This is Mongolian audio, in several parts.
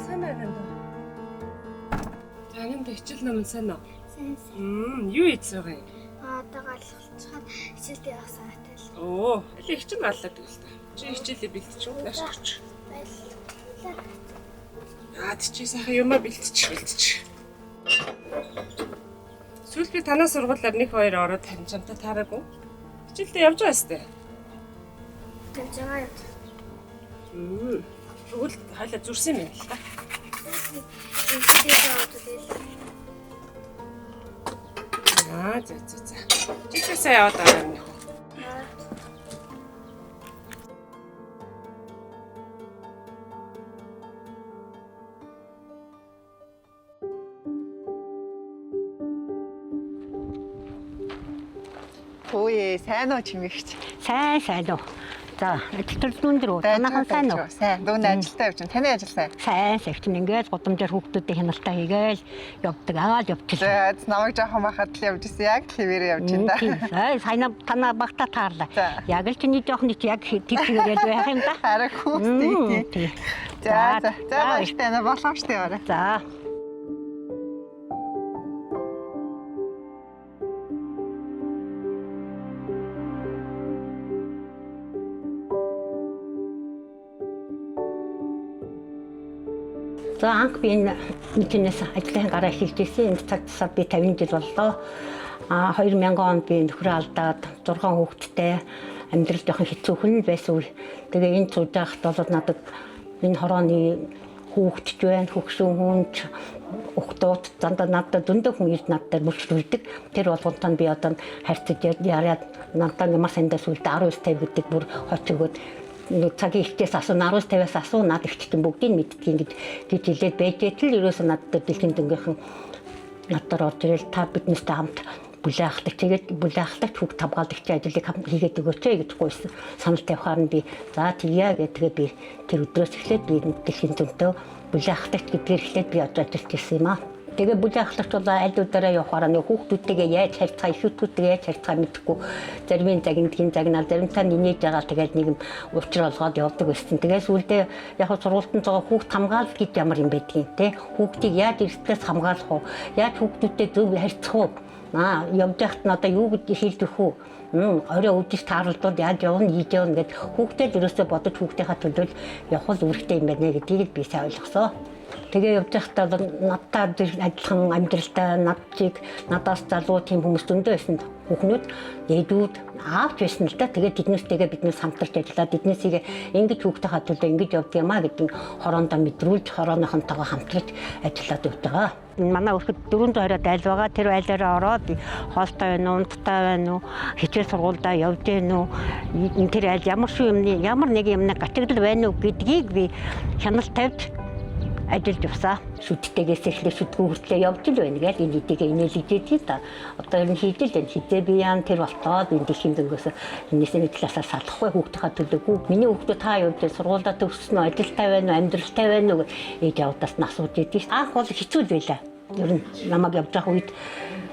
Сайн байна уу? Танин хичээл ном сайн уу? Сайн. Юу хийж байгаа юм? Одоо галгалцахад хичээлдээ явах санаатай л. Оо, аль хичээл галлаад байл та. Чи хичээлээ бэлтчих уу? Нааш өгч. Чи сайхан юмаа бэлтчих. Сүүл би танаас сургуулиар 1-2 ороод таньчантай таараагүй. Хичээлдээ явж байгаа сте. Явж байгаа юм. Тэгвэл хойлоо зүрсэн юм л та. За. Чи сайн яваад байгаа юм. Ой, сайн уу чимэгч. Сайн уу. За, ажил дүндэр үү? Танайхан сайн уу? Сайн. Дүүн ажилдаа явж байна. Таны ажил сайн. Сайн чинь ингээд гудамжаар хүүхдүүдийн хяналтаа хийгээл явдаг. Аваад явчихлаа. За, намайг жоохон бахад л явж ирсэн. Яг хэвээр явж байна. Сайн танаа багтаа таарлаа. Яг л чиний жоохон их яг тийчгээд байх юм да. Хараг хүүхдээ. За, баяртай нэ боломжтой яваарай. За. За анх би энэ чинээс ажлын гараа эхэлж ирсэн. Энэ цагтсаа би 50 жил боллоо. 2000 онд би нөхрөө алдаад 6 хүүхэдтэй амьдрал жоохон хэцүүхэн байсан үе. Тэгээ энэ сууж байхад бол надад энэ хорооны хүүхдч байна, хөгшин хүнч, ухтууд зандаа надад зөндөө хүн ирд надад мөрчлүүлдэг. Тэр болгонтон би одоо харьцаж яриад надад ямар сандаа сүлдээ 19-50 гэдэг бүр хоцгоод цагийн ихтээс асуу 19-50-аас асуу над ихтэн бүгдийг мэддэг гэж хэлээд байжээтэл ерөөсөө надад дэлхийн дөнгөхийн надад орж ирэл та биднээсээ хамт бүлэахдаг. Тэгээд бүлэахдаг хүүхд хамгаалагч ажлыг хийгээд өгөөч гэж гуйсан. Санал тавихаар нь би за тэгье гэдэг би тэр өдрөөс эхлээд би дэлхийн дөнгөө бүлэахдаг гэдгээр эхлээд би одоо ажиллаж ирсэн юм аа. Тэгээ бүлэахлагч бол айлуудаараа явахаараа нэг хүүхдүүдтэйгээ яаж харьцаа, ихүүдтэйгээ яаж харьцаа мэдэхгүй зарим загнадгийн загнаар заримтаа нинэж байгаа тэгээд нэг юм уучрал олгоод явдаг байсан. Тэгээ сүүлдээ яг сургуультанд байгаа хүүхд хамгаалалт гэж ямар юм байдгийг те хүүхдийг яаж эрсдлээс хамгаалах уу, яаж хүүхдүүдтэй зөв харьцах уу, явж байхад нь одоо юу гэж хэлдэх үү, орой өдөж тааралдууд яаж явна, хийж явна гэд хүүхдээ ерөөсөө бодож хүүхдийнхаа төлөө явах үүрэгтэй юм байна гэдгийг би сайн ойлгосоо. Тэгээ явж байхдаа надтай адилхан амьдралтай надаас залуу тийм хүмүүс зөндөө байсан хүүхнүүд ээдүүд аавч байсан л да. Тэгээ тэднээстэйгээ биднээс хамтарч ажиллаад эднээсийг ингэж хүүхдийнхаа төлөө ингэж явдаг юм а гэдэг хороондоо мэдрүүлж хорооныхонтойгоо хамтраж ажиллаад явдаг. Манай өрхөд 420 айл байгаа. Тэр айлаараа ороод хоолтой байна уу, унттай байна уу, хичээл сургуульдаа явж байна уу, тэр айл ямар нэг юмны гачигдал байна уу гэдгийг би хяналт тавьж ажиллаж явсаа. Шүдтэйгээс эхлээ шүдгүү хүртлээ явж л байна гэж энэ хэдийгээ инээлгдээд та. Одоо энэ хийж л байна. Хизээ би яан тэр болтоод энэ дэлхийн дөнгөөс энэс нэг талаасаа салахгүй хүүхдийнхаа төлөөгүй. Миний хүүхдүүд та явж сургуульдаа төгссөн үү, ажилтай байна уу, амьдралтай байна уу гэж ээж авдаас нь асууж идэв. Анх бол хэцүү л байлаа. Ер нь намайг явж байгаа үед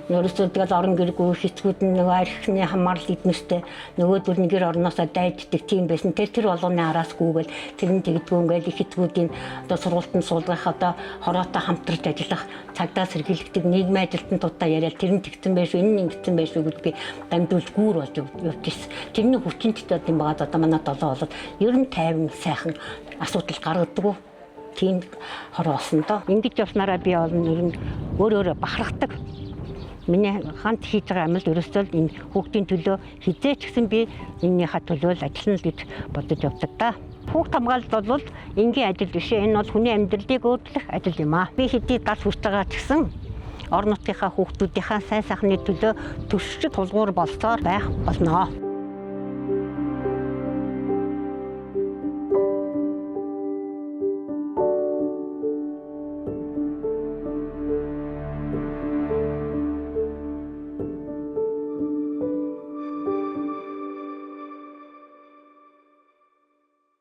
Өөрөөсөө тэгэл орон гэргүй хэцгүүд нь нөгөө архины хамаарал эднэстэй нөгөөдөл нэг гэр орноосоо дайддаг тийм байсан. Тэр болгоны араасгүйгээл тэр нь тэгдгүү ингээл их хэцгүүдийн одоо сургуультанд суулгах одоо хороотой хамтарч ажиллах цагдаа сэргийлэгдэг нийгмийн ажилтнуудаа яриад тэр нь тэгсэн байх шүү, энэ нь ингэсэн байх шүү гэдгийг дамжуулж гүүр болж явчихсан. Тэрний хүчин төдөө юм байгаа одоо манай долоо болоод ер нь тайван сайхан асуудал гаргадаг. Тийм хор болсон доо. Ингэж явснараа би бол өөрөө бахархдаг. Миний ганц хийж байгаа амил ерөөсөө энэ хүүхдийн төлөө хизээч гэсэн би энэнийхээ төлөө л ажиллана гэж бодож явдаг да. Хүүхд хамгаалалт бол энгийн ажил биш ээ. Энэ бол хүний амьдралыг өөрчлөх ажил юм аа. Би хэдий дас хүрч байгаа ч гэсэн орон нутгийнхаа хүүхдүүдийнхаа сайн сайхны төлөө төршиг тулгуур болсоор байх болно.